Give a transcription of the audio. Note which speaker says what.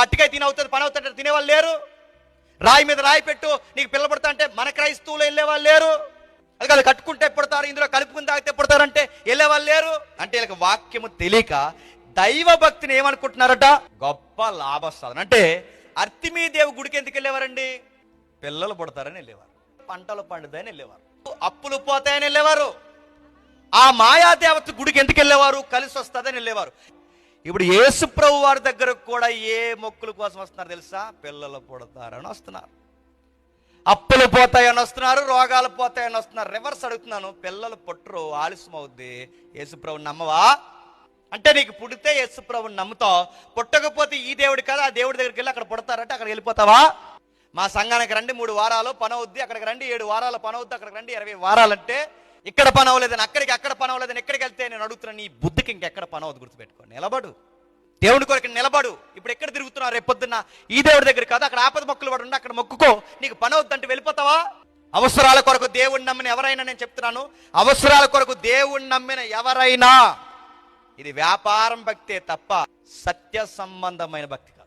Speaker 1: అట్టికాయ తినవుతుంది పని అవుతుంటే తినేవాళ్ళు లేరు. రాయి మీద రాయి పెట్టు నీకు పిల్ల పడతా అంటే మన క్రైస్తవులు వెళ్ళేవాళ్ళు లేరు. అది కాదు కట్టుకుంటే పుడతారు, ఇందులో కలుపుకుని తాగితే పుడతారంటే వెళ్ళేవాళ్ళు లేరు. అంటే వీళ్ళకి వాక్యము తెలియక దైవ భక్తిని ఏమనుకుంటున్నారట, గొప్ప లాభసాధన. అంటే అర్తిమీదేవి గుడికి ఎందుకు వెళ్ళేవారండి? పిల్లలు పుడతారని వెళ్ళేవారు, పంటలు పండుతాయని వెళ్ళేవారు, అప్పులు పోతాయని వెళ్ళేవారు. ఆ మాయాదేవత గుడికి ఎందుకు వెళ్ళేవారు? కలిసి వస్తుందని వెళ్ళేవారు. ఇప్పుడు యేసు ప్రభు వారి దగ్గరకు కూడా ఏ మొక్కుల కోసం వస్తున్నారు తెలుసా? పిల్లలు పుడతారని వస్తున్నారు, అప్పులు పోతాయని వస్తున్నారు, రోగాలు పోతాయని వస్తున్నారు. రివర్స్ అడుగుతున్నాను, పిల్లలు పుట్టరు, ఆలస్యం అవుద్ది, యేసు ప్రభుని నమ్మవా? అంటే నీకు పుడితే యేసు ప్రభుని నమ్ముతావు, పుట్టకపోతే ఈ దేవుడి కదా ఆ దేవుడి దగ్గరికి వెళ్ళి అక్కడ పుడతారంటే అక్కడికి వెళ్ళిపోతావా? మా సంఘానికి రండి 3 వారాలు పని అవుద్ది, అక్కడికి రండి 7 వారాలు పని అవుద్ది, అక్కడికి రండి 20 వారాలంటే ఇక్కడ పని అవ్వలేదని అక్కడ పని అవ్వలేదని ఎక్కడికి వెళ్తే నేను అడుగుతున్నాను, నీ బుద్ధికి ఇంకెక్కడ పని అవుద్ది గుర్తుపెట్టుకో. నిలబడు, దేవుడి కొరకు నిలబడు. ఇప్పుడు ఎక్కడ తిరుగుతున్నావు? రేపు పొద్దున్న ఈ దేవుడి దగ్గర కాదు, అక్కడ ఆపద మొక్కులు పడి ఉండి అక్కడ మొక్కుకో, నీకు పని అవుద్దంటే వెళ్ళిపోతావా? అవసరాల కొరకు దేవుణ్ణి నమ్మిన ఎవరైనా, నేను చెప్తున్నాను, అవసరాల కొరకు దేవుణ్ణి నమ్మిన ఎవరైనా ఇది వ్యాపారం భక్తే తప్ప సత్య సంబంధమైన భక్తి కాదు.